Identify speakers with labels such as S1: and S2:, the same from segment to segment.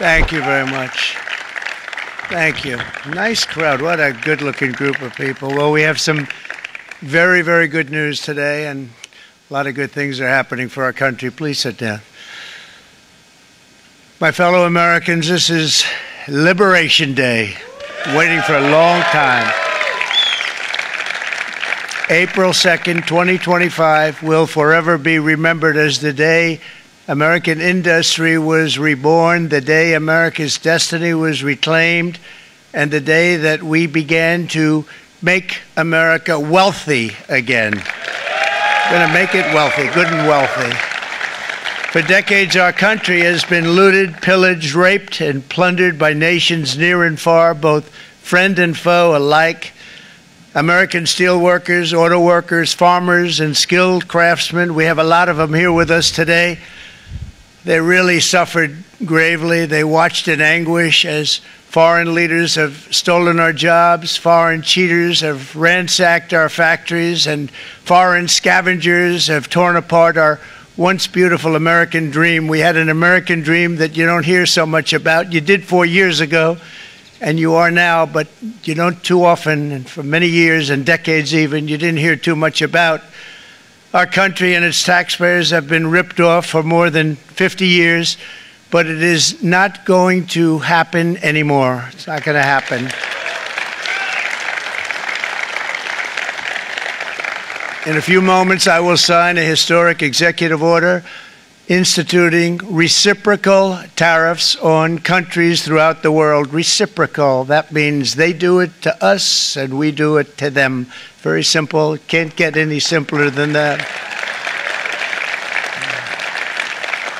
S1: Thank you very much. Thank you. Nice crowd. What a good-looking group of people. Well, we have some very, very good news today, and a lot of good things are happening for our country. Please sit down. My fellow Americans, this is Liberation Day. Waiting for a long time. April 2nd, 2025 will forever be remembered as the day American industry was reborn, the day America's destiny was reclaimed, and the day that we began to make America wealthy again. We're going to make it wealthy, good and wealthy. For decades, our country has been looted, pillaged, raped, and plundered by nations near and far, both friend and foe alike. American steel workers, auto workers, farmers, and skilled craftsmen, we have a lot of them here with us today. They really suffered gravely. They watched in anguish as foreign leaders have stolen our jobs, foreign cheaters have ransacked our factories, and foreign scavengers have torn apart our once beautiful American dream. We had an American dream that you don't hear so much about. You did 4 years ago, and you are now, but you don't too often, and for many years and decades even, you didn't hear too much about. Our country and its taxpayers have been ripped off for more than 50 years, but it is not going to happen anymore. It's not going to happen. In a few moments, I will sign a historic executive order instituting reciprocal tariffs on countries throughout the world. Reciprocal, that means they do it to us and we do it to them. Very simple, can't get any simpler than that.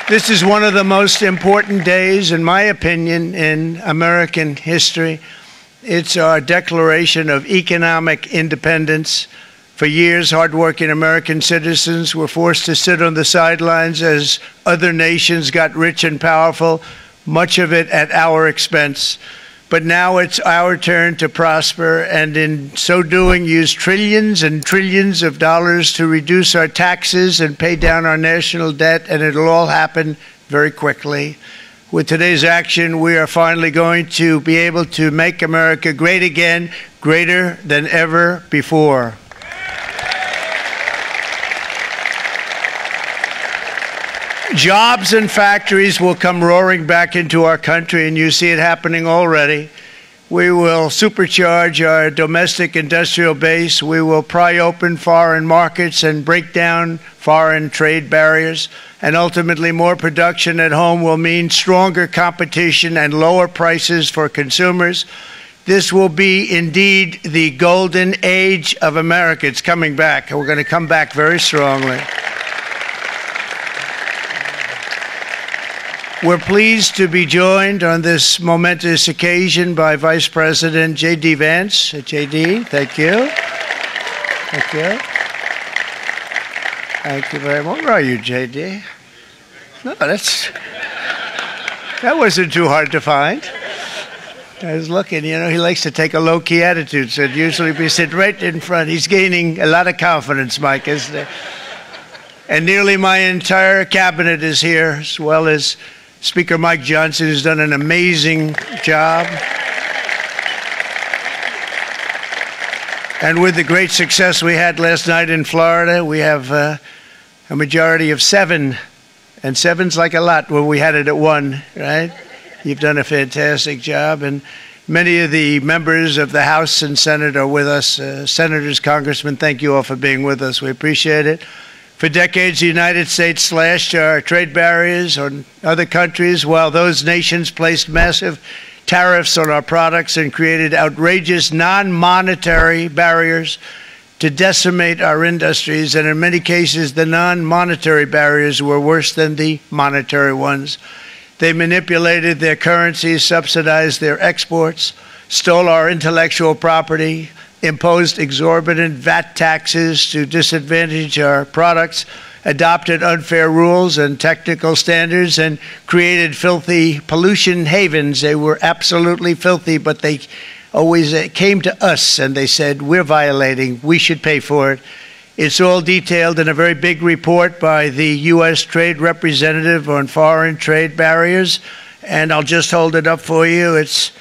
S1: This is one of the most important days, in my opinion, in American history. It's our declaration of economic independence. For years, hardworking American citizens were forced to sit on the sidelines as other nations got rich and powerful, much of it at our expense. But now it's our turn to prosper, and in so doing, use trillions and trillions of dollars to reduce our taxes and pay down our national debt, and it'll all happen very quickly. With today's action, we are finally going to be able to make America great again, greater than ever before. Jobs and factories will come roaring back into our country, and you see it happening already. We will supercharge our domestic industrial base. We will pry open foreign markets and break down foreign trade barriers. And ultimately, more production at home will mean stronger competition and lower prices for consumers. This will be indeed the golden age of America. It's coming back, and we're going to come back very strongly. We're pleased to be joined on this momentous occasion by Vice President J.D. Vance. J.D., thank you. Thank you. Thank you very much. Where are you, J.D.? No, that wasn't too hard to find. I was looking, you know, he likes to take a low-key attitude, so it'd usually be sitting right in front. He's gaining a lot of confidence, Mike, isn't he? And nearly my entire cabinet is here, as well as Speaker Mike Johnson, who's done an amazing job. And with the great success we had last night in Florida, we have a majority of 7. And 7's like a lot when we had it at 1, right? You've done a fantastic job. And many of the members of the House and Senate are with us. Senators, Congressmen, thank you all for being with us. We appreciate it. For decades, the United States slashed our trade barriers on other countries, while those nations placed massive tariffs on our products and created outrageous non-monetary barriers to decimate our industries. And in many cases, the non-monetary barriers were worse than the monetary ones. They manipulated their currencies, subsidized their exports, stole our intellectual property, imposed exorbitant VAT taxes to disadvantage our products, adopted unfair rules and technical standards, and created filthy pollution havens. They were absolutely filthy, but they always came to us and they said, we're violating, we should pay for it. It's all detailed in a very big report by the U.S. Trade Representative on Foreign Trade Barriers. and I'll just hold it up for you. It's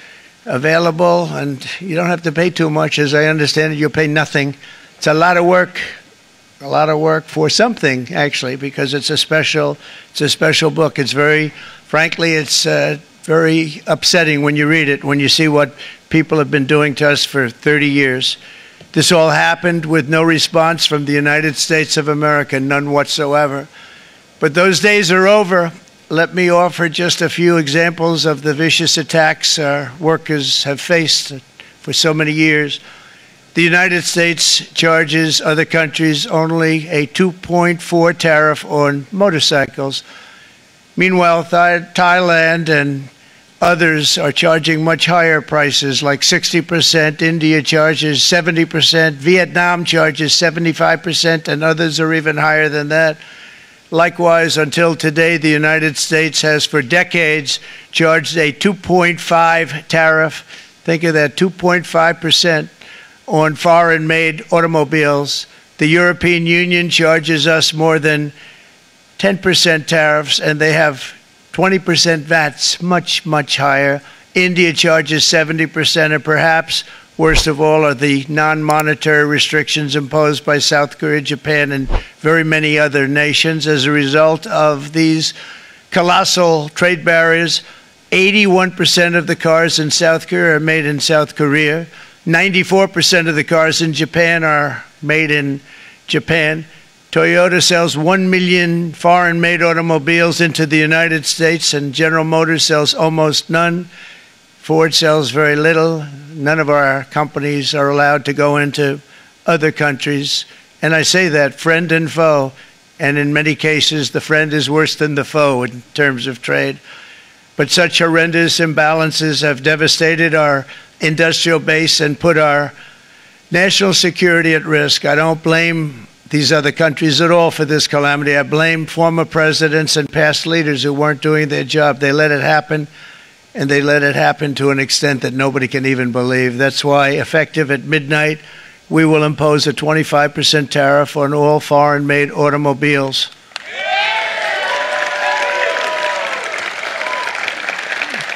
S1: available, and you don't have to pay too much. As I understand it, you'll pay nothing. It's a lot of work for something, actually, because it's a special book. It's frankly, it's very upsetting when you read it, when you see what people have been doing to us for 30 years. This all happened with no response from the United States of America, none whatsoever. But those days are over. Let me offer just a few examples of the vicious attacks our workers have faced for so many years. The United States charges other countries only a 2.4 tariff on motorcycles. Meanwhile, Thailand and others are charging much higher prices, like 60%. India charges 70%. Vietnam charges 75%, and others are even higher than that. Likewise, until today, the United States has for decades charged a 2.5 tariff. Think of that, 2.5% on foreign-made automobiles. The European Union charges us more than 10% tariffs, and they have 20% VATs, much, much higher. India charges 70%, and perhaps worst of all are the non-monetary restrictions imposed by South Korea, Japan, and very many other nations. As a result of these colossal trade barriers, 81% of the cars in South Korea are made in South Korea. 94% of the cars in Japan are made in Japan. Toyota sells 1 million foreign-made automobiles into the United States, and General Motors sells almost none. Ford sells very little. None of our companies are allowed to go into other countries. And I say that, friend and foe, and in many cases the friend is worse than the foe in terms of trade. But such horrendous imbalances have devastated our industrial base and put our national security at risk. I don't blame these other countries at all for this calamity. I blame former presidents and past leaders who weren't doing their job. They let it happen, and they let it happen to an extent that nobody can even believe. That's why, effective at midnight, we will impose a 25% tariff on all foreign-made automobiles.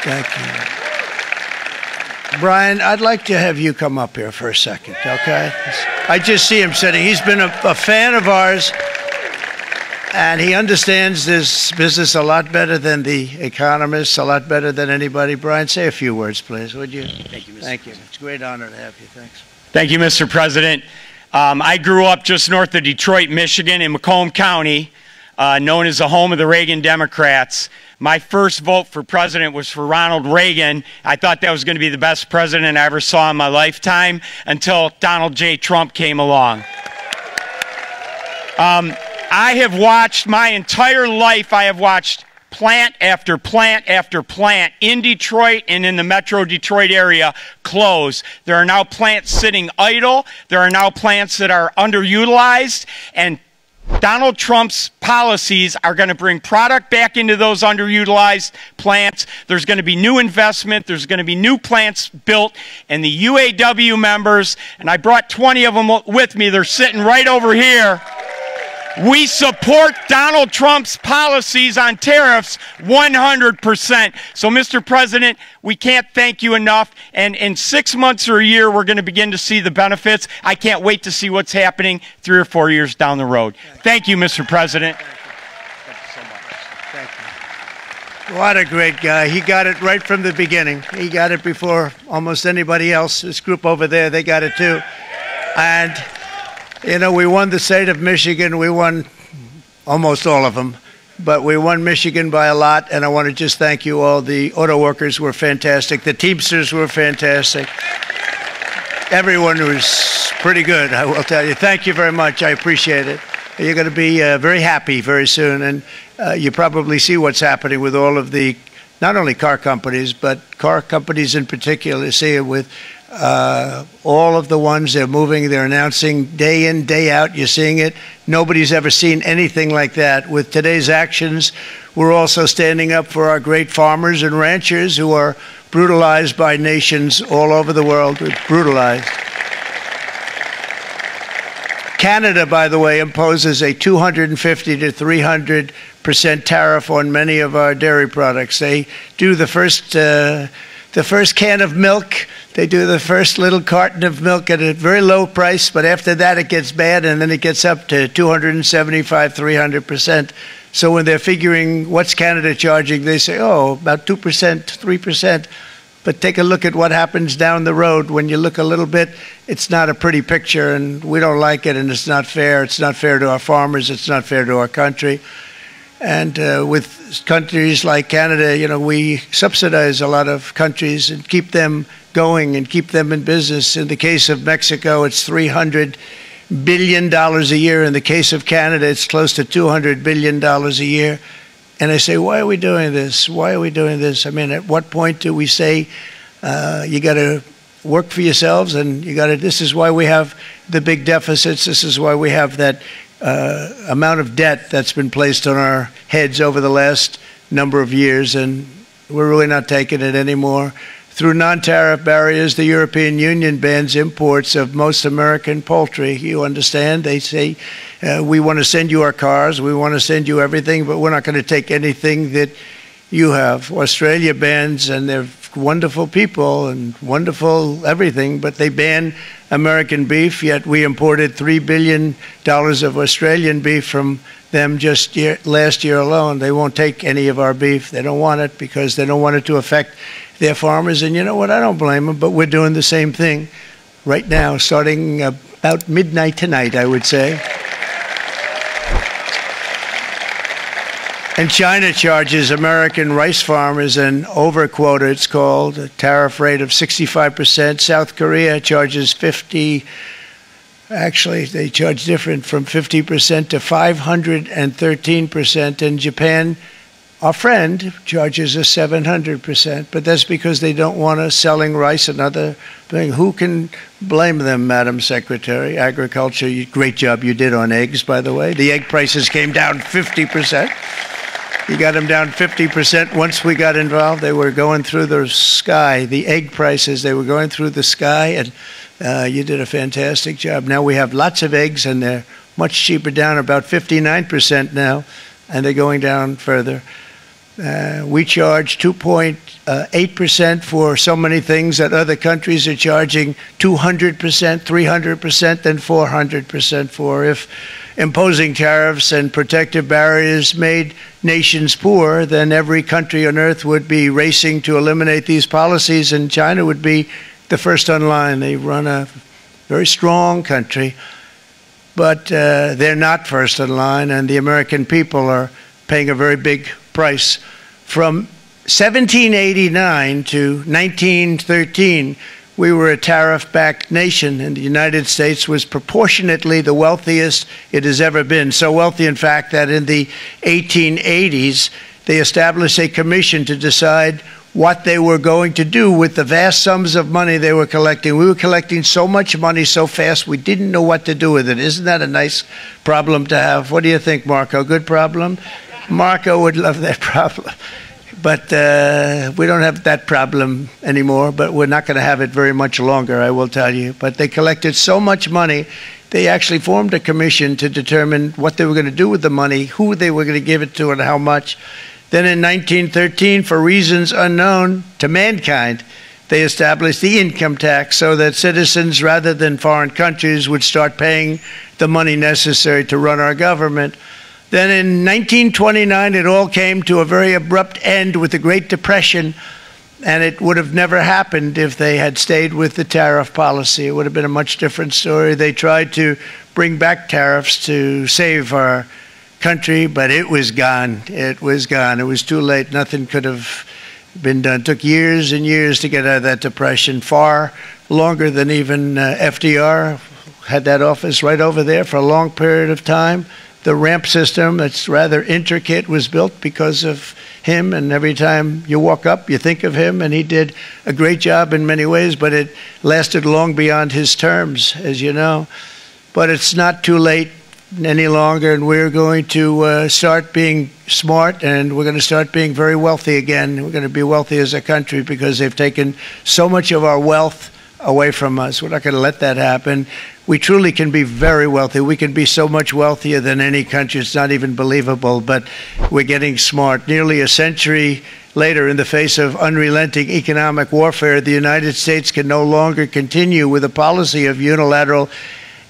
S1: Thank you. Brian, I'd like to have you come up here for a second, okay? I just see him sitting. He's been a fan of ours, and he understands this business a lot better than the economists, a lot better than anybody. Brian, say a few words, please, would you? Thank you, Mr. Thank you. It's a great honor to have you. Thanks.
S2: Thank you, Mr. President. I grew up just north of Detroit, Michigan, in Macomb County, known as the home of the Reagan Democrats. My first vote for president was for Ronald Reagan. I thought that was going to be the best president I ever saw in my lifetime until Donald J. Trump came along. I have watched my entire life, I have watched plant after plant after plant in Detroit and in the metro Detroit area close. There are now plants sitting idle. There are now plants that are underutilized, and Donald Trump's policies are going to bring product back into those underutilized plants. There's going to be new investment. There's going to be new plants built. And the UAW members, and I brought 20 of them with me, they're sitting right over here. We support Donald Trump's policies on tariffs 100%. So, Mr. President, we can't thank you enough. And in 6 months or a year, we're going to begin to see the benefits. I can't wait to see what's happening 3 or 4 years down the road. Thank you, Mr. President.
S1: Thank you so much. Thank you. What a great guy. He got it right from the beginning. He got it before almost anybody else. This group over there, they got it too. And you know, we won the state of Michigan. We won almost all of them, but we won Michigan by a lot, and I want to just thank you all. The auto workers were fantastic. The Teamsters were fantastic. Everyone was pretty good, I will tell you. Thank you very much. I appreciate it. You're going to be very happy very soon, and you probably see what's happening with all of the, not only car companies, but car companies in particular. See it with all of the ones they're moving, they're announcing day in, day out. You're seeing it. Nobody's ever seen anything like that. With today's actions, we're also standing up for our great farmers and ranchers who are brutalized by nations all over the world. Brutalized. Canada, by the way, imposes a 250 to 300% tariff on many of our dairy products. They do the first can of milk. They do the first little carton of milk at a very low price, but after that it gets bad, and then it gets up to 275, 300%. So when they're figuring what's Canada charging, they say, oh, about 2%, 3%. But take a look at what happens down the road. When you look a little bit, it's not a pretty picture, and we don't like it, and it's not fair. It's not fair to our farmers. It's not fair to our country. And with countries like Canada, you know, we subsidize a lot of countries and keep them going and keep them in business. In the case of Mexico, it's $300 billion a year. In the case of Canada, it's close to $200 billion a year. And I say, why are we doing this? Why are we doing this? I mean, at what point do we say, you got to work for yourselves, and you got to, this is why we have the big deficits. This is why we have that amount of debt that's been placed on our heads over the last number of years, and we're really not taking it anymore. Through non-tariff barriers, the European Union bans imports of most American poultry. You understand? They say, we want to send you our cars, we want to send you everything, but we're not going to take anything that you have. Australia bans, and they're wonderful people and wonderful everything, but they ban American beef, yet we imported $3 billion of Australian beef from them just last year alone. They won't take any of our beef. They don't want it because they don't want it to affect their farmers. And you know what? I don't blame them, but we're doing the same thing right now, starting about midnight tonight, I would say. And China charges American rice farmers an overquota, it's called, a tariff rate of 65%. South Korea charges 50%. Actually, they charge different, from 50% to 513%. And Japan, our friend, charges us 700%. But that's because they don't want us selling rice and other things. Who can blame them, Madam Secretary? Agriculture, great job you did on eggs, by the way. The egg prices came down 50%. You got them down 50%. Once we got involved, they were going through the sky. The egg prices, they were going through the sky, and you did a fantastic job. Now we have lots of eggs, and they're much cheaper, down about 59% now, and they're going down further. We charge 2.8% for so many things that other countries are charging 200%, 300%, and 400% for. If imposing tariffs and protective barriers made nations poor, then every country on earth would be racing to eliminate these policies, and China would be the first on line. They run a very strong country, but they're not first in line, and the American people are paying a very big price. From 1789 to 1913, we were a tariff-backed nation, and the United States was proportionately the wealthiest it has ever been. So wealthy, in fact, that in the 1880s, they established a commission to decide what they were going to do with the vast sums of money they were collecting. We were collecting so much money so fast, we didn't know what to do with it. Isn't that a nice problem to have? What do you think, Marco? Good problem? Marco would love that problem. But we don't have that problem anymore, but we're not going to have it very much longer, I will tell you. But they collected so much money, they actually formed a commission to determine what they were going to do with the money, who they were going to give it to, and how much. Then in 1913, for reasons unknown to mankind, they established the income tax so that citizens, rather than foreign countries, would start paying the money necessary to run our government. Then in 1929, it all came to a very abrupt end with the Great Depression, and it would have never happened if they had stayed with the tariff policy. It would have been a much different story. They tried to bring back tariffs to save our country, but it was gone. It was gone. It was too late. Nothing could have been done. It took years and years to get out of that depression, far longer than even FDR had that office right over there for a long period of time. The ramp system, that's rather intricate, was built because of him, and every time you walk up, you think of him, and he did a great job in many ways, but it lasted long beyond his terms, as you know. But it's not too late any longer, and we're going to start being smart, and we're going to start being very wealthy again. We're going to be wealthy as a country because they've taken so much of our wealth away from us. We're not going to let that happen. We truly can be very wealthy. We can be so much wealthier than any country. It's not even believable, but we're getting smart. Nearly a century later, in the face of unrelenting economic warfare, the United States can no longer continue with a policy of unilateral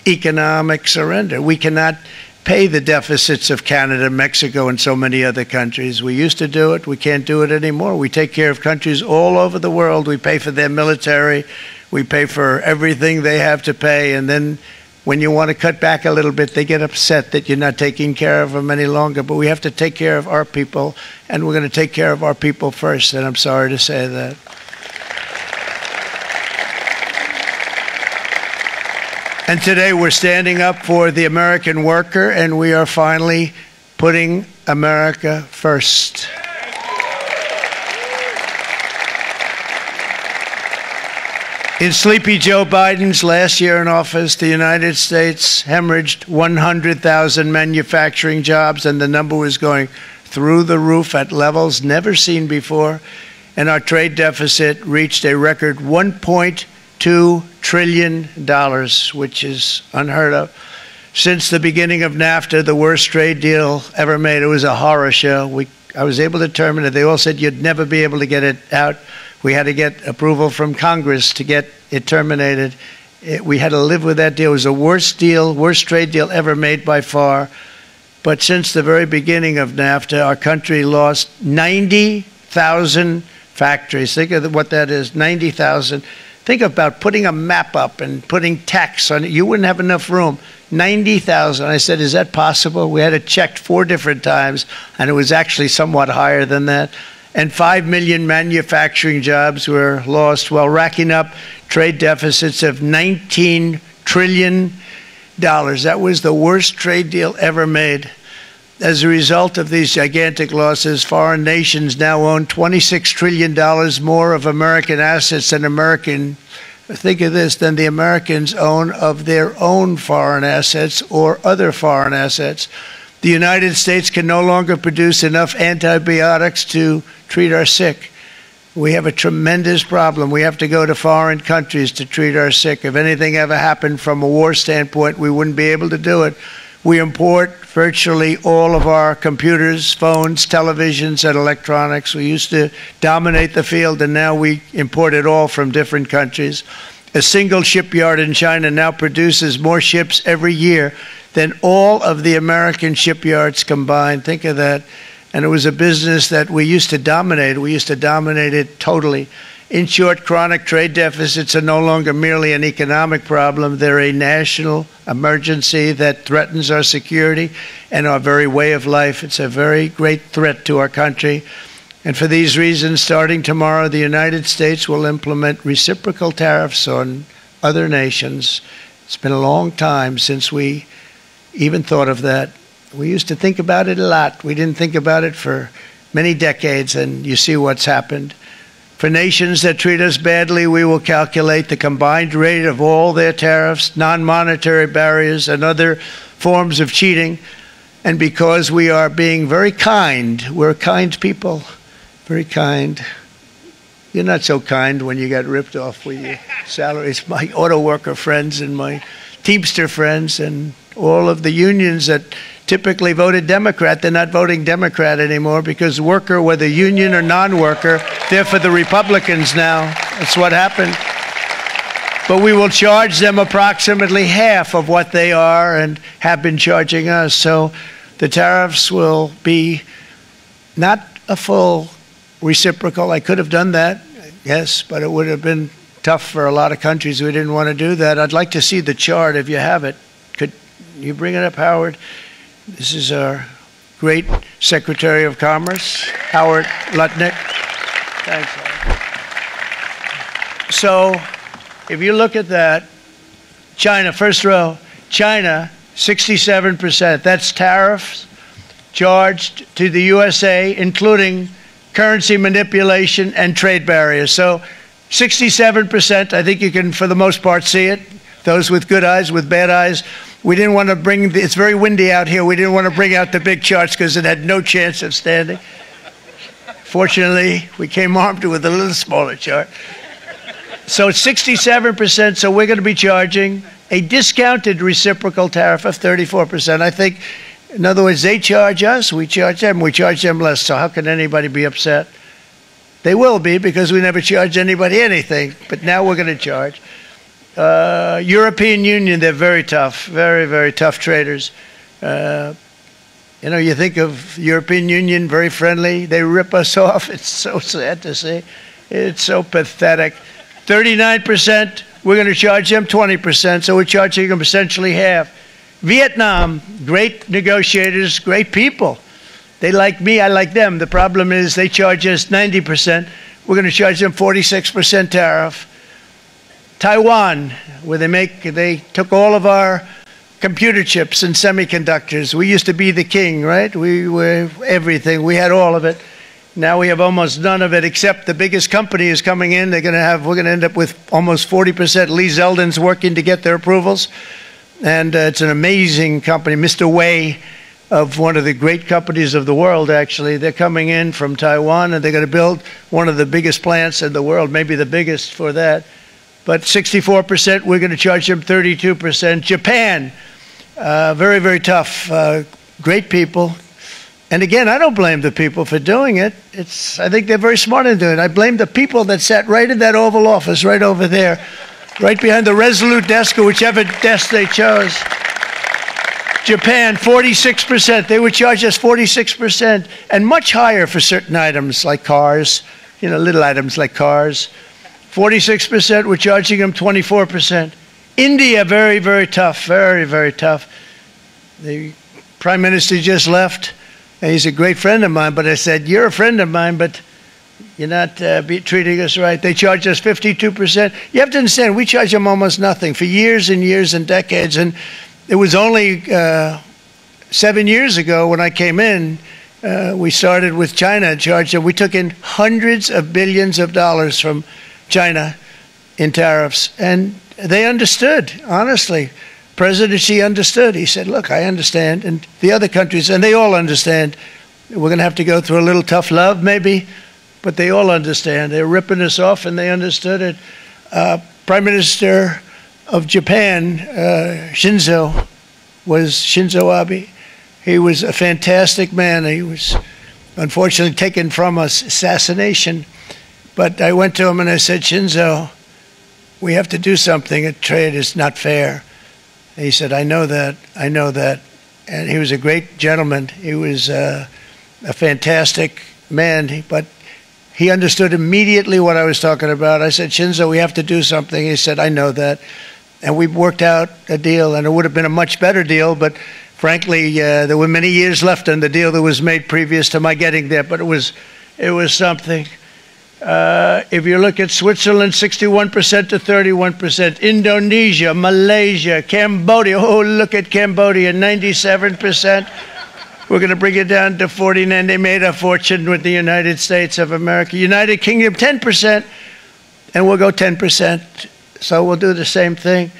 S1: economic surrender. We cannot pay the deficits of Canada, Mexico, and so many other countries. We used to do it. We can't do it anymore. We take care of countries all over the world. We pay for their military. We pay for everything they have to pay. And then when you want to cut back a little bit, they get upset that you're not taking care of them any longer. But we have to take care of our people, and we're going to take care of our people first. And I'm sorry to say that. And today we're standing up for the American worker, and we are finally putting America first. In Sleepy Joe Biden's last year in office, the United States hemorrhaged 100,000 manufacturing jobs, and the number was going through the roof at levels never seen before. And our trade deficit reached a record $1.2 trillion, which is unheard of. Since the beginning of NAFTA, the worst trade deal ever made. It was a horror show. I was able to terminate it. They all said you'd never be able to get it out. We had to get approval from Congress to get it terminated. We had to live with that deal. It was the worst trade deal ever made by far. But since the very beginning of NAFTA, our country lost 90,000 factories. Think of what that is, 90,000. Think about putting a map up and putting tax on it. You wouldn't have enough room. 90,000. I said, is that possible? We had it checked 4 different times, and it was actually somewhat higher than that. And 5 million manufacturing jobs were lost while racking up trade deficits of $19 trillion. That was the worst trade deal ever made. As a result of these gigantic losses, foreign nations now own $26 trillion more of American assets than think of this, than the Americans own of their own foreign assets or other foreign assets. The United States can no longer produce enough antibiotics to treat our sick. We have a tremendous problem. We have to go to foreign countries to treat our sick. If anything ever happened from a war standpoint, we wouldn't be able to do it. We import virtually all of our computers, phones, televisions, and electronics. We used to dominate the field, and now we import it all from different countries. A single shipyard in China now produces more ships every year than all of the American shipyards combined. Think of that. And it was a business that we used to dominate. We used to dominate it totally. In short, chronic trade deficits are no longer merely an economic problem. They're a national emergency that threatens our security and our very way of life. It's a very great threat to our country. And for these reasons, starting tomorrow, the United States will implement reciprocal tariffs on other nations. It's been a long time since we even thought of that. We used to think about it a lot. We didn't think about it for many decades, and you see what's happened. For nations that treat us badly, we will calculate the combined rate of all their tariffs, non-monetary barriers, and other forms of cheating. And because we are being very kind, we're kind people, very kind. You're not so kind when you got ripped off with your salaries. My auto worker friends and my Teamster friends and all of the unions that typically voted Democrat, they're not voting Democrat anymore because worker, whether union or non-worker, they're for the Republicans now. That's what happened. But we will charge them approximately half of what they are and have been charging us. So the tariffs will be not a full reciprocal. I could have done that, yes, but it would have been tough for a lot of countries. We didn't want to do that. I'd like to see the chart if you have it. Could you bring it up, Howard? This is our great Secretary of Commerce, Howard Lutnick. Thanks, Howard. So if you look at that, China, first row, China, 67%. That's tariffs charged to the USA, including currency manipulation and trade barriers. So 67%, I think you can, for the most part, see it. Those with good eyes, with bad eyes. We didn't want to bring, it's very windy out here, we didn't want to bring out the big charts because it had no chance of standing. Fortunately, we came armed with a little smaller chart. So it's 67%, so we're going to be charging a discounted reciprocal tariff of 34%. I think, in other words, they charge us, we charge them less, so how can anybody be upset? They will be, because we never charge anybody anything, but now we're going to charge. European Union, they're very tough, very, very tough traders. You know, you think of European Union, very friendly. They rip us off. It's so sad to see. It's so pathetic. 39%, we're going to charge them 20%, so we're charging them essentially half. Vietnam, great negotiators, great people. They like me, I like them. The problem is they charge us 90%. We're going to charge them 46% tariff. Taiwan, where they took all of our computer chips and semiconductors. We used to be the king, right? We were everything. We had all of it. Now we have almost none of it, except the biggest company is coming in. We're going to end up with almost 40%. Lee Zeldin's working to get their approvals. And it's an amazing company. Mr. Wei, of one of the great companies of the world, actually. They're coming in from Taiwan, and they're going to build one of the biggest plants in the world, maybe the biggest for that. But 64%, we're going to charge them 32%. Japan, very, very tough, great people. And again, I don't blame the people for doing it. I think they're very smart in doing it. I blame the people that sat right in that Oval Office, right over there, right behind the Resolute desk or whichever desk they chose. Japan, 46%. They would charge us 46%, and much higher for certain items like cars, you know, little items like cars. 46%, we're charging them 24%. India, very, very tough, very, very tough. The Prime Minister just left, and he's a great friend of mine, but I said, you're a friend of mine, but you're not treating us right. They charge us 52%. You have to understand, we charge them almost nothing for years and years and decades, and it was only 7 years ago when I came in, we started with China and charged them. We took in hundreds of billions of dollars from China in tariffs, and they understood, honestly. President Xi understood. He said, look, I understand, and the other countries, and they all understand. We're going to have to go through a little tough love, maybe, but they all understand. They're ripping us off, and they understood it. Prime Minister of Japan, Shinzo Abe. He was a fantastic man. He was unfortunately taken from us, assassination. But I went to him and I said, Shinzo, we have to do something. Trade is not fair. And he said, I know that, I know that. And he was a great gentleman. He was a fantastic man, but he understood immediately what I was talking about. I said, Shinzo, we have to do something. He said, I know that. And we worked out a deal, and it would have been a much better deal, but frankly, there were many years left on the deal that was made previous to my getting there, but it was something. If you look at Switzerland, 61% to 31%. Indonesia, Malaysia, Cambodia. Oh, look at Cambodia, 97%. We're going to bring it down to 49. They made a fortune with the United States of America. United Kingdom, 10%, and we'll go 10%. So we'll do the same thing.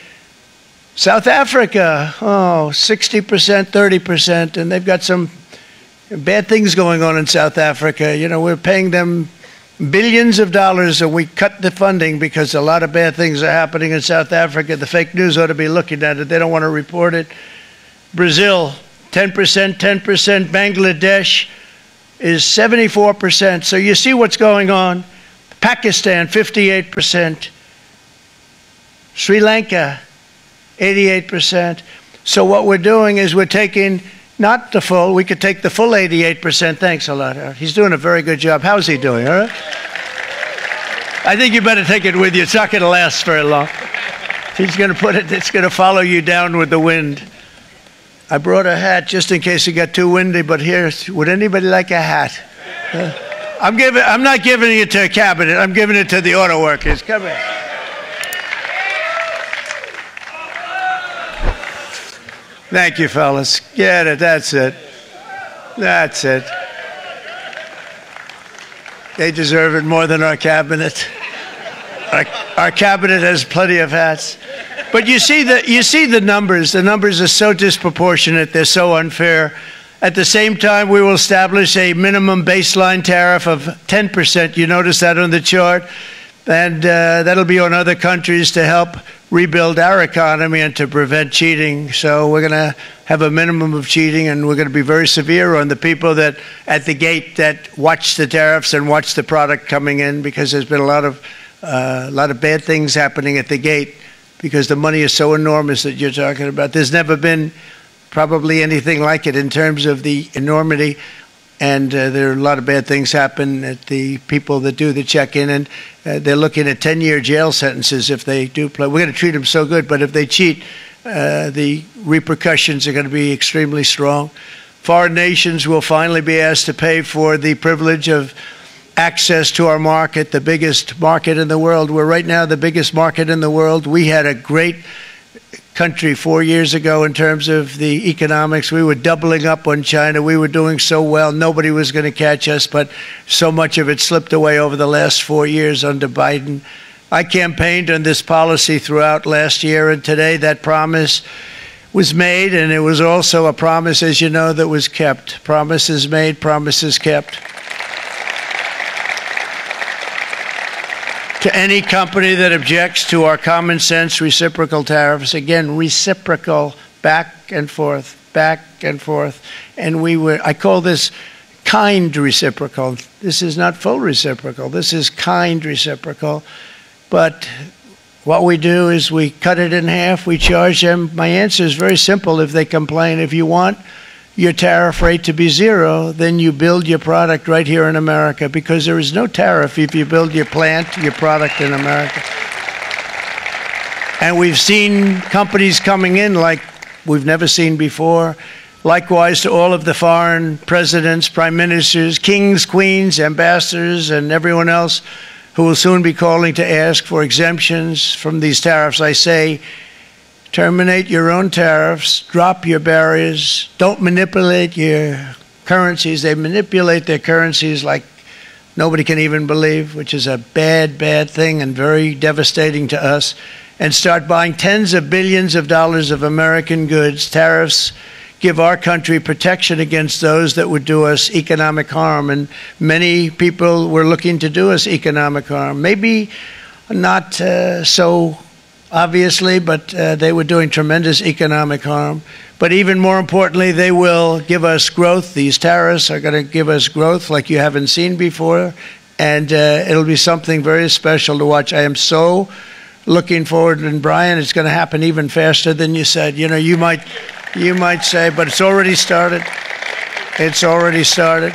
S1: South Africa, 60%, 30%, and they've got some bad things going on in South Africa. You know, we're paying them billions of dollars, and we cut the funding because a lot of bad things are happening in South Africa. The fake news ought to be looking at it. They don't want to report it. Brazil, 10%, 10%. Bangladesh is 74%. So you see what's going on. Pakistan, 58%. Sri Lanka, 88%. So what we're doing is we're taking not the full, we could take the full 88%. Thanks a lot, Howard. He's doing a very good job. How's he doing, all right? I think you better take it with you. It's not going to last very long. He's going to put it, it's going to follow you down with the wind. I brought a hat just in case it got too windy, but here, would anybody like a hat? I'm not giving it to a cabinet. I'm giving it to the auto workers. Come here. Thank you, fellas. Get it. That's it. That's it. They deserve it more than our cabinet. Our cabinet has plenty of hats. But you see the numbers. The numbers are so disproportionate. They're so unfair. At the same time, we will establish a minimum baseline tariff of 10%. You notice that on the chart. And that'll be on other countries to help rebuild our economy and to prevent cheating. So we're going to have a minimum of cheating, and we're going to be very severe on the people that at the gate that watch the tariffs and watch the product coming in, because there's been a lot of bad things happening at the gate because the money is so enormous that you're talking about. There's never been probably anything like it in terms of the enormity. And there are a lot of bad things happen at the people that do the check-in, and they're looking at 10-year jail sentences if they do play. We're going to treat them so good, but if they cheat, the repercussions are going to be extremely strong. Foreign nations will finally be asked to pay for the privilege of access to our market, the biggest market in the world. We're right now the biggest market in the world. We had a great country 4 years ago in terms of the economics. We were doubling up on China. We were doing so well. Nobody was going to catch us, but so much of it slipped away over the last 4 years under Biden. I campaigned on this policy throughout last year, and today that promise was made, and it was also a promise, as you know, that was kept. Promises made, promises kept. To any company that objects to our common sense reciprocal tariffs, again, reciprocal, back and forth, back and forth. And I call this kind reciprocal. This is not full reciprocal. This is kind reciprocal. But what we do is we cut it in half. We charge them. My answer is very simple if they complain. If you want your tariff rate to be zero, then you build your product right here in America, because there is no tariff if you build your plant, your product in America. And we've seen companies coming in like we've never seen before. Likewise to all of the foreign presidents, prime ministers, kings, queens, ambassadors, and everyone else who will soon be calling to ask for exemptions from these tariffs. I say, terminate your own tariffs, drop your barriers, don't manipulate your currencies. They manipulate their currencies like nobody can even believe, which is a bad, bad thing and very devastating to us. And start buying tens of billions of dollars of American goods. Tariffs give our country protection against those that would do us economic harm. And many people were looking to do us economic harm. Maybe not so obviously, but they were doing tremendous economic harm. But even more importantly, they will give us growth. These tariffs are going to give us growth like you haven't seen before, and it'll be something very special to watch. I am so looking forward, and Brian, it's going to happen even faster than you said. You know, you might say, but it's already started. It's already started.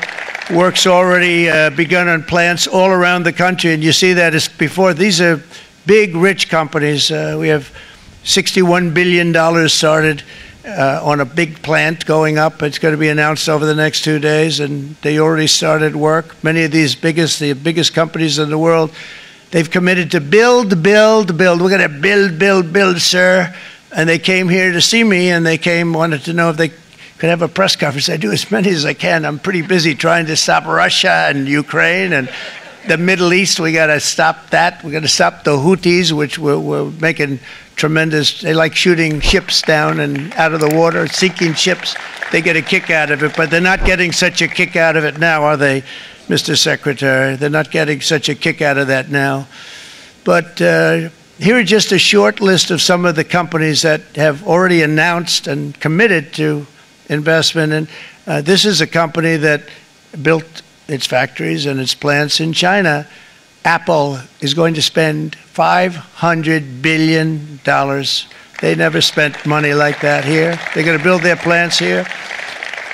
S1: Work's already begun on plants all around the country, and you see that as before. These are big, rich companies. We have $61 billion started on a big plant going up. It's going to be announced over the next 2 days, and they already started work. Many of these the biggest companies in the world, they've committed to build, build, build. We're going to build, build, build, sir. And they came here to see me, and they wanted to know if they could have a press conference. I do as many as I can. I'm pretty busy trying to stop Russia and Ukraine and the Middle East. We got to stop that. We got to stop the Houthis, which we're making tremendous. They like shooting ships down and out of the water, sinking ships. They get a kick out of it, but they're not getting such a kick out of it now, are they, Mr. Secretary? They're not getting such a kick out of that now. But here are just a short list of some of the companies that have already announced and committed to investment. And this is a company that built its factories and its plants in China. Apple is going to spend $500 billion. They never spent money like that here. They're going to build their plants here.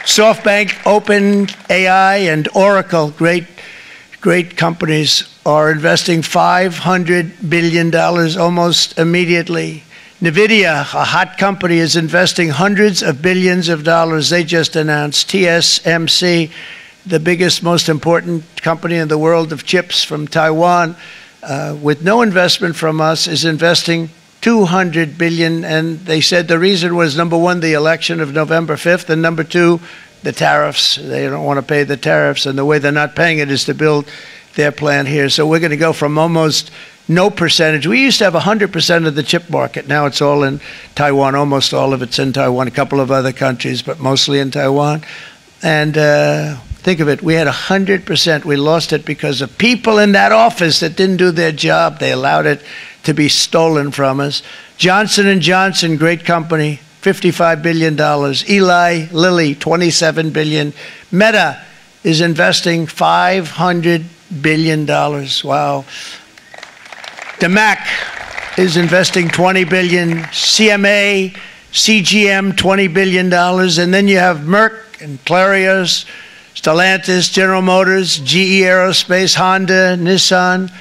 S1: SoftBank, OpenAI, and Oracle, great companies, are investing $500 billion almost immediately. NVIDIA, a hot company, is investing hundreds of billions of dollars. They just announced. TSMC, the biggest, most important company in the world of chips from Taiwan, with no investment from us, is investing $200 billion. And they said the reason was, number one, the election of November 5th, and number two, the tariffs. They don't want to pay the tariffs, and the way they're not paying it is to build their plant here. So we're going to go from almost no percentage. We used to have 100% of the chip market. Now it's all in Taiwan. Almost all of it's in Taiwan. A couple of other countries, but mostly in Taiwan. And Think of it. We had 100%. We lost it because of people in that office that didn't do their job. They allowed it to be stolen from us. Johnson & Johnson, great company, $55 billion. Eli Lilly, $27 billion. Meta is investing $500 billion. Wow. DeMac is investing $20 billion. CMA, CGM, $20 billion. And then you have Merck and Clarios, Stellantis, General Motors, GE Aerospace, Honda, Nissan,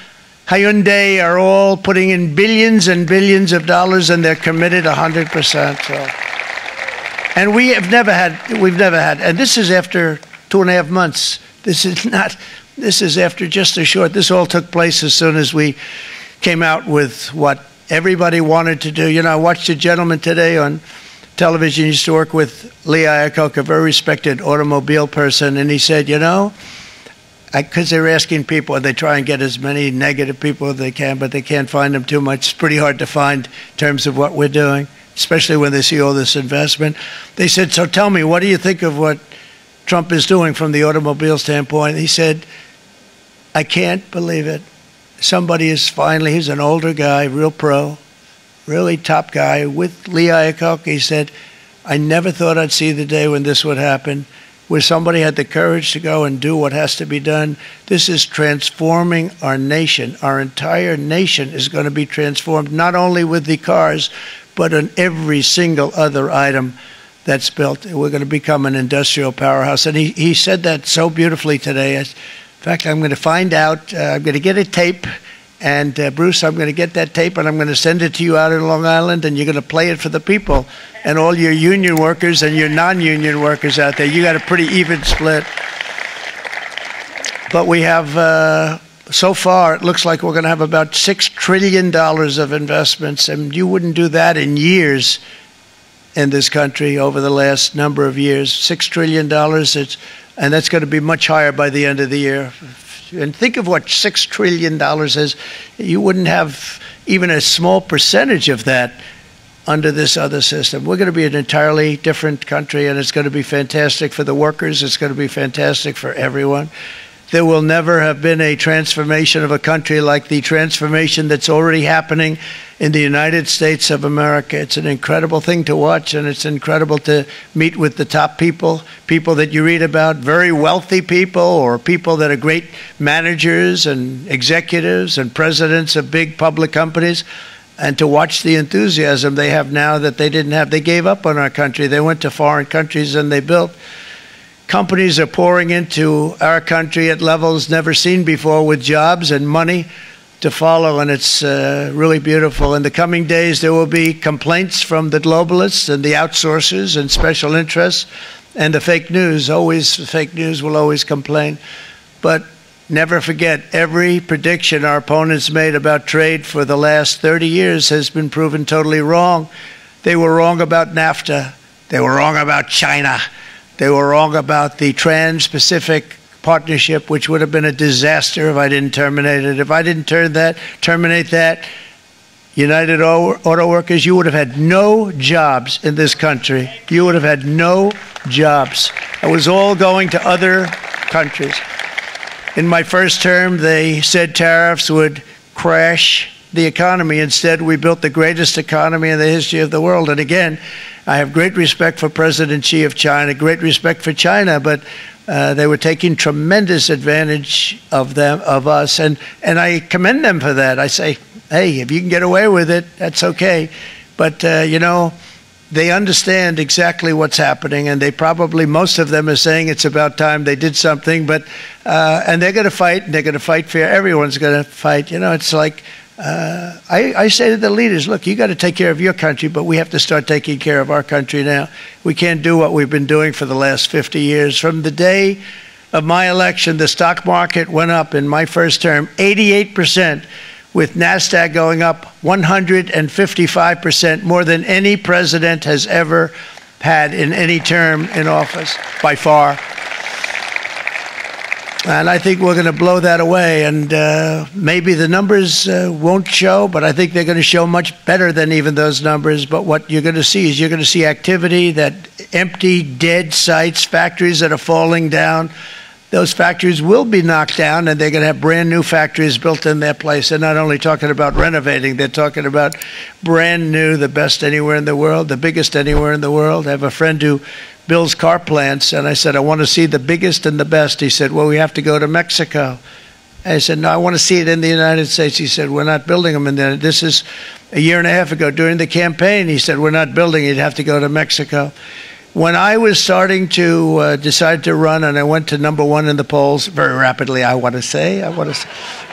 S1: Hyundai are all putting in billions and billions of dollars, and they're committed 100%. So. And we've never had, and this is after 2.5 months. This is after just a short, this all took place as soon as we came out with what everybody wanted to do. You know, I watched a gentleman today on television. He used to work with Lee Iacocca, a very respected automobile person, and he said, you know, because they're asking people, they try and get as many negative people as they can, but they can't find them too much. It's pretty hard to find in terms of what we're doing, especially when they see all this investment. They said, so tell me, what do you think of what Trump is doing from the automobile standpoint? He said, I can't believe it. Somebody is finally, he's an older guy, real pro, really top guy, with Lee Iacocca. He said, I never thought I'd see the day when this would happen, where somebody had the courage to go and do what has to be done. This is transforming our nation. Our entire nation is going to be transformed, not only with the cars, but on every single other item that's built. We're going to become an industrial powerhouse. And he said that so beautifully today. In fact, I'm going to find out, I'm going to get a tape. And Bruce, I'm going to get that tape and I'm going to send it to you out in Long Island, and you're going to play it for the people and all your union workers and your non-union workers out there. You got a pretty even split. But we have, so far, it looks like we're going to have about $6 trillion of investments, and you wouldn't do that in years in this country over the last number of years. $6 trillion, and that's going to be much higher by the end of the year. And think of what $6 trillion is. You wouldn't have even a small percentage of that under this other system. We're going to be an entirely different country, and it's going to be fantastic for the workers. It's going to be fantastic for everyone. There will never have been a transformation of a country like the transformation that's already happening in the United States of America. It's an incredible thing to watch, and it's incredible to meet with the top people, people that you read about, very wealthy people, or people that are great managers and executives and presidents of big public companies, and to watch the enthusiasm they have now that they didn't have. They gave up on our country. They went to foreign countries and they built. Companies are pouring into our country at levels never seen before, with jobs and money to follow, and it's really beautiful. In the coming days, there will be complaints from the globalists and the outsourcers and special interests and the fake news. Always, fake news will always complain. But never forget, every prediction our opponents made about trade for the last 30 years has been proven totally wrong. They were wrong about NAFTA. They were wrong about China. They were wrong about the Trans-Pacific Partnership, which would have been a disaster if I didn't terminate it. If I didn't terminate that, United Auto Workers, you would have had no jobs in this country. You would have had no jobs. It was all going to other countries. In my first term, they said tariffs would crash the economy. Instead, we built the greatest economy in the history of the world. And again, I have great respect for President Xi of China, great respect for China, but they were taking tremendous advantage of us, and I commend them for that. I say, hey, if you can get away with it, that's okay. But, you know, they understand exactly what's happening, and they probably, most of them are saying it's about time they did something, but, and they're going to fight, and they're going to fight fair. Everyone's going to fight. You know, it's like, I say to the leaders, look, you got to take care of your country, but we have to start taking care of our country now. We can't do what we've been doing for the last 50 years. From the day of my election, the stock market went up in my first term 88%, with NASDAQ going up 155%, more than any president has ever had in any term in office, by far. And I think we're going to blow that away, and maybe the numbers won't show, but I think they're going to show much better than even those numbers. But what you're going to see is you're going to see activity, that empty, dead sites, factories that are falling down, those factories will be knocked down, and they're going to have brand new factories built in their place. They're not only talking about renovating, they're talking about brand new, the best anywhere in the world, the biggest anywhere in the world. I have a friend who builds car plants, and I said, I want to see the biggest and the best. He said, well, we have to go to Mexico. I said, no, I want to see it in the United States. He said, we're not building them in there. This is a year and a half ago during the campaign. He said, we're not building it. You'd have to go to Mexico. When I was starting to decide to run, and I went to #1 in the polls very rapidly, I want to say,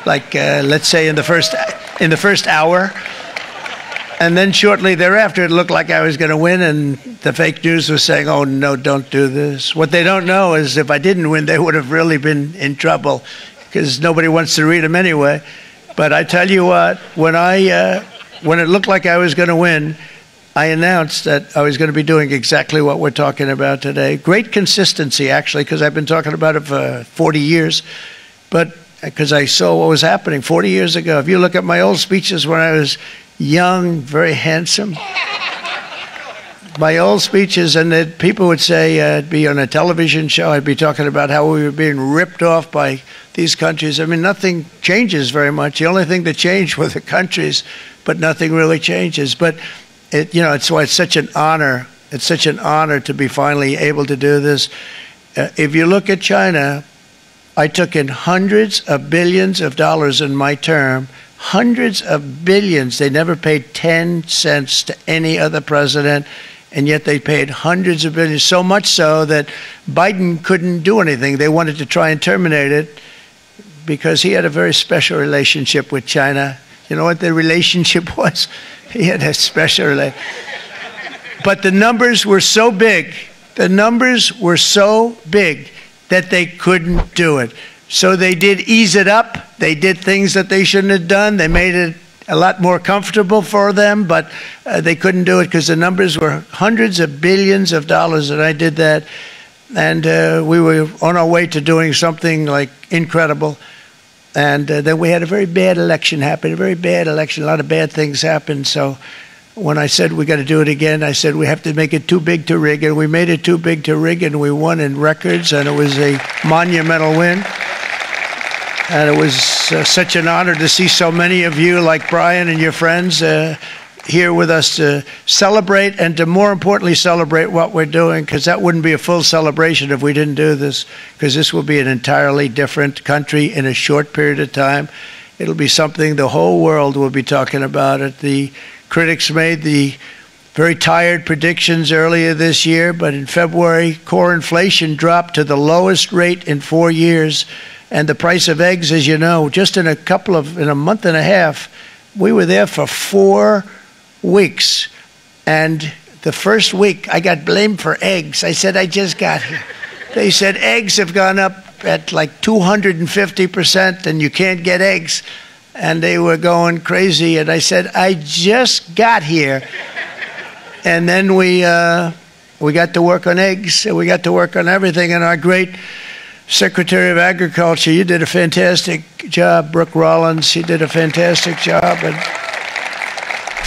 S1: like let's say in the first hour, and then shortly thereafter, it looked like I was going to win, and the fake news was saying, "Oh no, don't do this." What they don't know is if I didn't win, they would have really been in trouble, because nobody wants to read them anyway. But I tell you what, when it looked like I was going to win, I announced that I was going to be doing exactly what we're talking about today. Great consistency, actually, because I've been talking about it for 40 years. But because I saw what was happening 40 years ago. If you look at my old speeches when I was young, very handsome, my old speeches, and that people would say, I'd be on a television show, I'd be talking about how we were being ripped off by these countries. I mean, nothing changes very much. The only thing that changed were the countries, but nothing really changes. But it's why it's such an honor. It's such an honor to be finally able to do this. If you look at China, I took in hundreds of billions of dollars in my term, hundreds of billions. They never paid 10 cents to any other president, and yet they paid hundreds of billions, so much so that Biden couldn't do anything. They wanted to try and terminate it because he had a very special relationship with China. You know what the relationship was? He had a special relationship. But the numbers were so big, that they couldn't do it. So they did ease it up. They did things that they shouldn't have done. They made it a lot more comfortable for them, but they couldn't do it because the numbers were hundreds of billions of dollars, and I did that. And we were on our way to doing something like incredible. And then we had a very bad election happen, a very bad election. A lot of bad things happened. So when I said we got to do it again, I said we have to make it too big to rig. And we made it too big to rig, and we won in records. And it was a monumental win. And it was such an honor to see so many of you, like Brian and your friends, here with us to celebrate, and to more importantly celebrate what we're doing, because that wouldn't be a full celebration if we didn't do this, because this will be an entirely different country in a short period of time. It'll be something the whole world will be talking about it. The critics made the very tired predictions earlier this year, but in February, core inflation dropped to the lowest rate in 4 years, and the price of eggs, as you know, just in a month and a half, we were there for 4 weeks, and the first week I got blamed for eggs. I said, I just got here. They said eggs have gone up at like 250% and you can't get eggs, and they were going crazy. And I said, I just got here. And then we got to work on eggs, and we got to work on everything. And our great Secretary of Agriculture, you did a fantastic job, Brooke Rollins. She did a fantastic job. And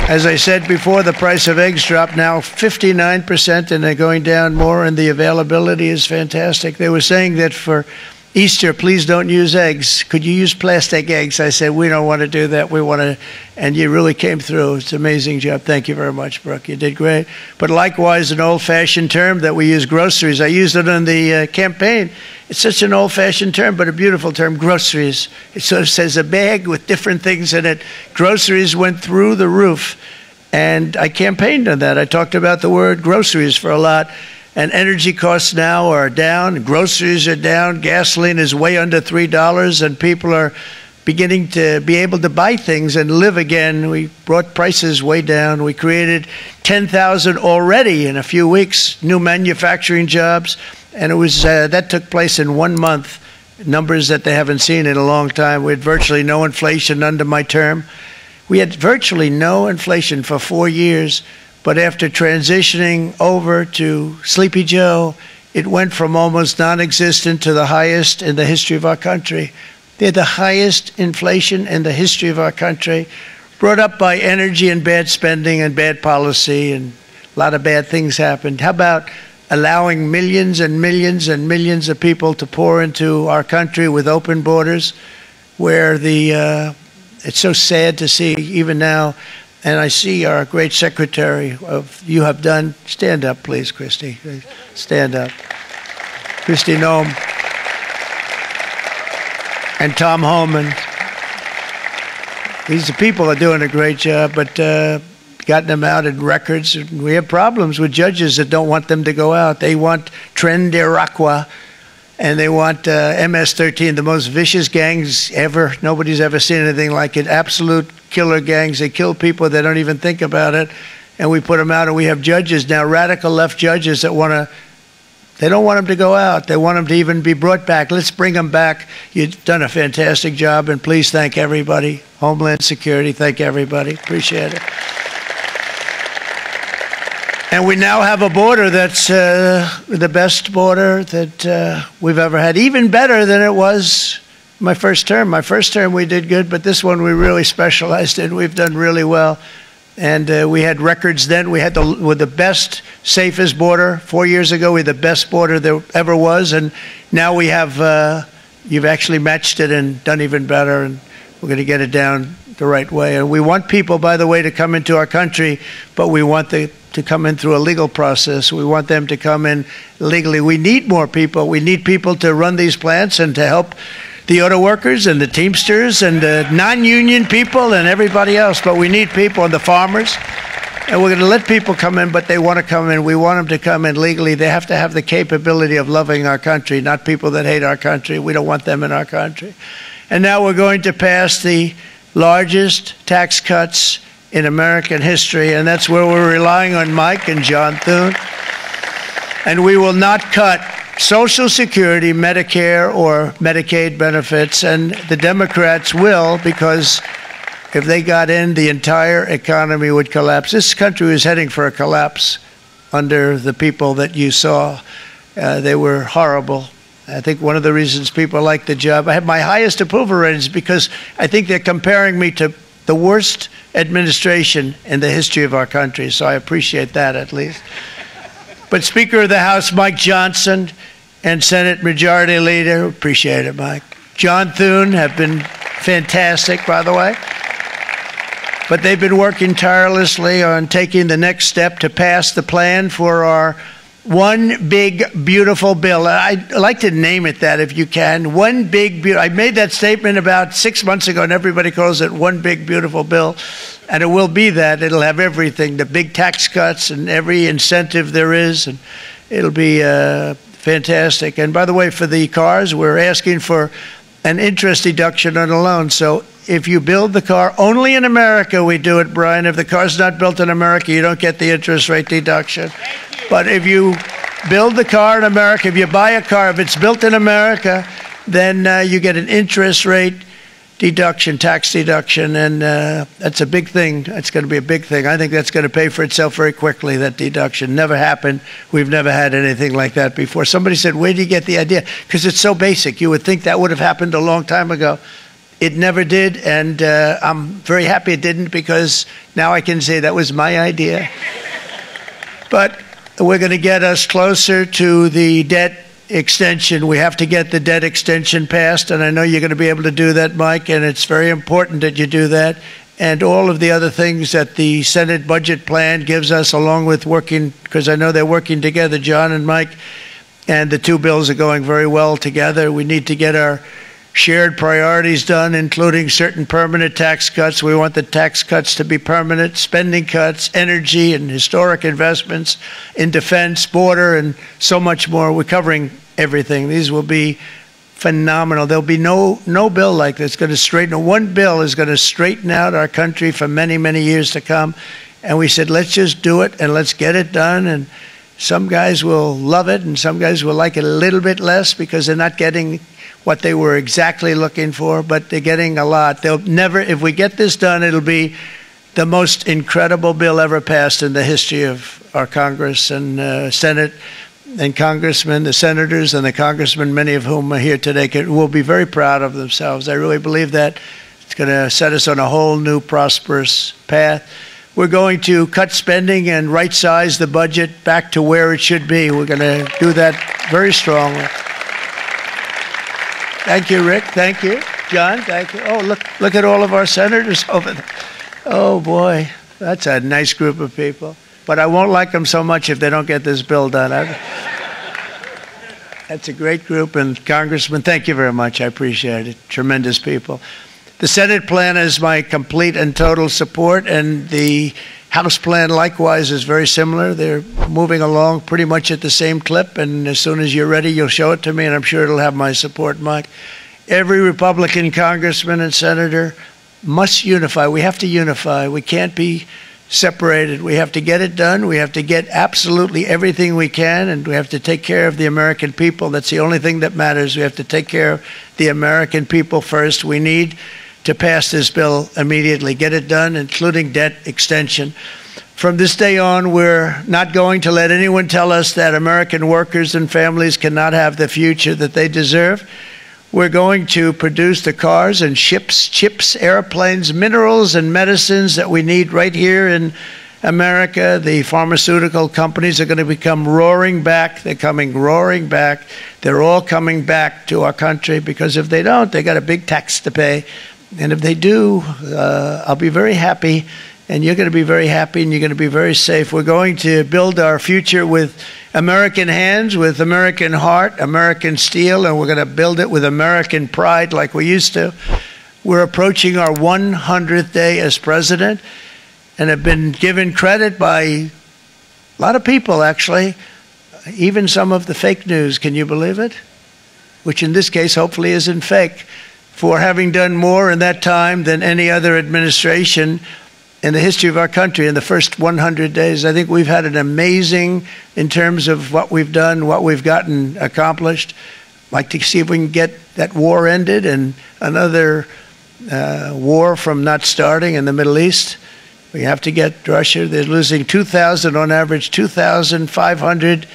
S1: as I said before, the price of eggs dropped now 59%, and they're going down more, and the availability is fantastic. They were saying that for Easter, please don't use eggs. Could you use plastic eggs? I said, we don't want to do that. We want to, and you really came through. It's an amazing job. Thank you very much, Brooke. You did great. But likewise, an old-fashioned term that we use, groceries. I used it in the campaign. It's such an old-fashioned term, but a beautiful term, groceries. It sort of says a bag with different things in it. Groceries went through the roof, and I campaigned on that. I talked about the word groceries for a lot. And energy costs now are down, groceries are down, gasoline is way under $3, and people are beginning to be able to buy things and live again. We brought prices way down. We created 10,000 already in a few weeks, new manufacturing jobs, and it was that took place in 1 month, numbers that they haven't seen in a long time. We had virtually no inflation under my term. We had virtually no inflation for 4 years. But after transitioning over to Sleepy Joe, it went from almost non-existent to the highest in the history of our country. They're the highest inflation in the history of our country, brought up by energy and bad spending and bad policy, and a lot of bad things happened. How about allowing millions and millions and millions of people to pour into our country with open borders, where it's so sad to see even now. And I see our great secretary you have done. Stand up, please, Christy. Stand up. Christy Noem and Tom Homan. These people are doing a great job, but gotten them out in records. We have problems with judges that don't want them to go out. They want Tren de Aragua, and they want MS-13, the most vicious gangs ever. Nobody's ever seen anything like it. Absolute killer gangs. They kill people. They don't even think about it. And we put them out, and we have judges now, radical left judges that they don't want them to go out. They want them to even be brought back. Let's bring them back. You've done a fantastic job, and please thank everybody. Homeland Security, thank everybody. Appreciate it. And we now have a border that's the best border that we've ever had, even better than it was my first term. My first term we did good, but this one we really specialized in. We've done really well. And we had records then. We had the best, safest border. 4 years ago, we had the best border there ever was. And now we have, you've actually matched it and done even better. And we're going to get it down the right way. And we want people, by the way, to come into our country, but we want to come in through a legal process. We want them to come in legally. We need more people. We need people to run these plants and to help the auto workers and the Teamsters and the non-union people and everybody else. But we need people, and the farmers. And we're going to let people come in, but they want to come in. We want them to come in legally. They have to have the capability of loving our country, not people that hate our country. We don't want them in our country. And now we're going to pass the largest tax cuts in American history, and that's where we're relying on Mike and John Thune. And we will not cut Social Security, Medicare, or Medicaid benefits, and the Democrats will, because if they got in, the entire economy would collapse. This country was heading for a collapse under the people that you saw. They were horrible. I think one of the reasons people like the job, I have my highest approval ratings because I think they're comparing me to the worst administration in the history of our country, so I appreciate that at least. But Speaker of the House Mike Johnson and Senate Majority Leader, appreciate it, Mike. John Thune have been fantastic, by the way. But they've been working tirelessly on taking the next step to pass the plan for our one big, beautiful bill. I'd like to name it that if you can. One big, beautiful. I made that statement about 6 months ago, and everybody calls it one big, beautiful bill. And it will be that. It'll have everything, the big tax cuts and every incentive there is. And it'll be fantastic. And by the way, for the cars, we're asking for an interest deduction on a loan. So if you build the car, only in America we do it, Brian. If the car's not built in America, you don't get the interest rate deduction. But if you build the car in America, if you buy a car, if it's built in America, then you get an interest rate deduction, tax deduction, and that's a big thing. That's going to be a big thing. I think that's going to pay for itself very quickly, that deduction. Never happened. We've never had anything like that before. Somebody said, where do you get the idea? Because it's so basic. You would think that would have happened a long time ago. It never did, and I'm very happy it didn't, because now I can say that was my idea. But we're going to get us closer to the debt extension. We have to get the debt extension passed, and I know you're going to be able to do that, Mike, and it's very important that you do that. And all of the other things that the Senate budget plan gives us, along with working, because I know they're working together, John and Mike, and the two bills are going very well together. We need to get our shared priorities done, including certain permanent tax cuts. We want the tax cuts to be permanent, spending cuts, energy and historic investments in defense, border, and so much more. We're covering everything. These will be phenomenal. There'll be no bill like this going to straighten. One bill is going to straighten out our country for many, many years to come. And we said, let's just do it and let's get it done. And some guys will love it and some guys will like it a little bit less because they're not getting what they were exactly looking for, but they're getting a lot. They'll never, if we get this done, it'll be the most incredible bill ever passed in the history of our Congress and Senate and congressmen, the senators and the congressmen, many of whom are here today, will be very proud of themselves. I really believe that. It's going to set us on a whole new prosperous path. We're going to cut spending and right-size the budget back to where it should be. We're going to do that very strongly. Thank you, Rick. Thank you. John, thank you. Oh, look at all of our senators over there. Oh, boy. That's a nice group of people. But I won't like them so much if they don't get this bill done. That's a great group. And Congressman, thank you very much. I appreciate it. Tremendous people. The Senate plan has my complete and total support, and the House plan likewise is very similar. They're moving along pretty much at the same clip, and as soon as you're ready, you'll show it to me, and I'm sure it'll have my support, Mike. Every Republican congressman and senator must unify. We have to unify. We can't be separated. We have to get it done. We have to get absolutely everything we can, and we have to take care of the American people. That's the only thing that matters. We have to take care of the American people first. We need to pass this bill immediately, get it done, including debt extension. From this day on, we're not going to let anyone tell us that American workers and families cannot have the future that they deserve. We're going to produce the cars and ships, chips, airplanes, minerals, and medicines that we need right here in America. The pharmaceutical companies are going to become roaring back. They're coming roaring back. They're all coming back to our country, because if they don't, they got a big tax to pay. And if they do, I'll be very happy, and you're going to be very happy, and you're going to be very safe. We're going to build our future with American hands, with American heart, American steel, and we're going to build it with American pride like we used to. We're approaching our 100th day as president, and have been given credit by a lot of people, actually, even some of the fake news. Can you believe it? Which in this case hopefully isn't fake, for having done more in that time than any other administration in the history of our country in the first 100 days. I think we've had an amazing, in terms of what we've done, what we've gotten accomplished. I'd like to see if we can get that war ended and another war from not starting in the Middle East. We have to get Russia. They're losing 2,000 on average, 2,500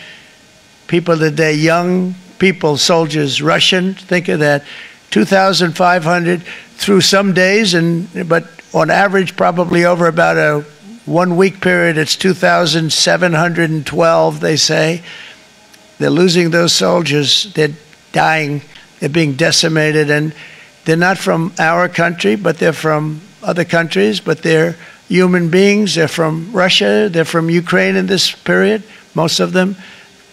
S1: people a day, young people, soldiers, Russian. Think of that. 2,500 through some days, but on average, probably over about a 1 week period, it's 2,712, they say. They're losing those soldiers. They're dying. They're being decimated. And they're not from our country, but they're from other countries. But they're human beings. They're from Russia. They're from Ukraine in this period, most of them.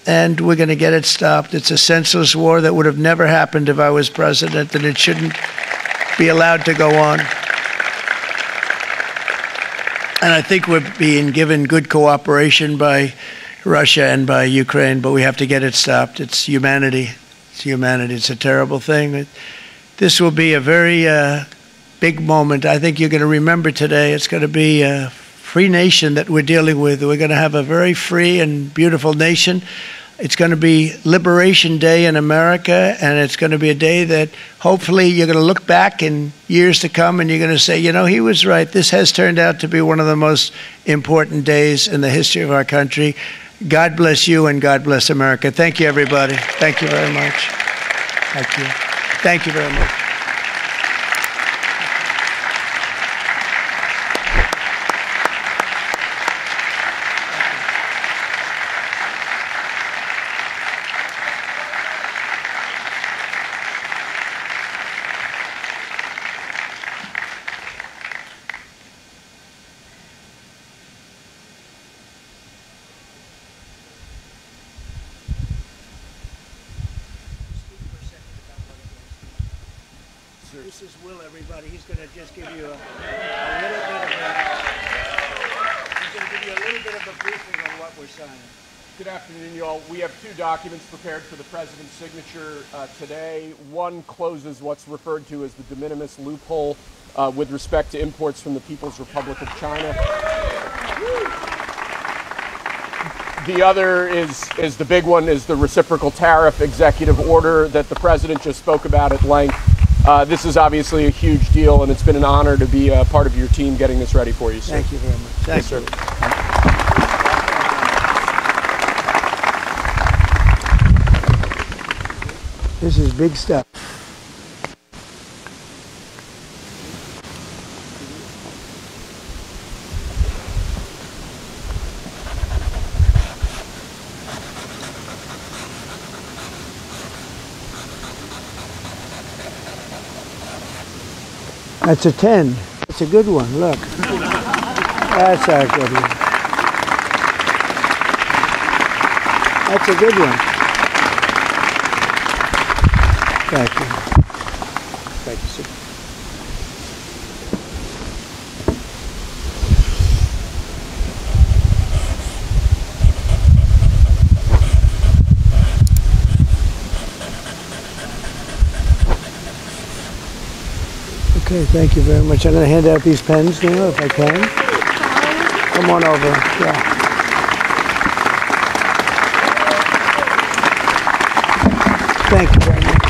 S1: And we're going to get it stopped. It's a senseless war that would have never happened if I was president, and it shouldn't be allowed to go on. And I think we're being given good cooperation by Russia and by Ukraine, but we have to get it stopped. It's humanity. It's humanity. It's a terrible thing. This will be a very big moment. I think you're going to remember today. It's going to be a free nation that we're dealing with. We're going to have a very free and beautiful nation. It's going to be Liberation Day in America, and it's going to be a day that hopefully you're going to look back in years to come and you're going to say, you know, he was right. This has turned out to be one of the most important days in the history of our country. God bless you, and God bless America. Thank you, everybody. Thank you very much. Thank you. Thank you very much. This is Will, everybody. He's going to just give you a little bit of a briefing on what we're signing.
S3: Good afternoon, y'all. We have two documents prepared for the president's signature today. One closes what's referred to as the de minimis loophole with respect to imports from the People's Republic of China. The other is the big one, is the reciprocal tariff executive order that the president just spoke about at length. This is obviously a huge deal, and it's been an honor to be a part of your team getting this ready for you, sir.
S1: Thank you very much. Thank you. This is big stuff. That's a 10. That's a good one. Look. That's a good one. That's a good one. Thank you. Thank you, sir. Okay, thank you very much. I'm going to hand out these pens now, if I can. Come on over. Yeah. Thank you very much.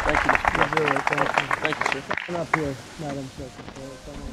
S3: Thank you.
S1: Thank you.
S3: Thank you, sir.
S1: Come up here, Madam Secretary.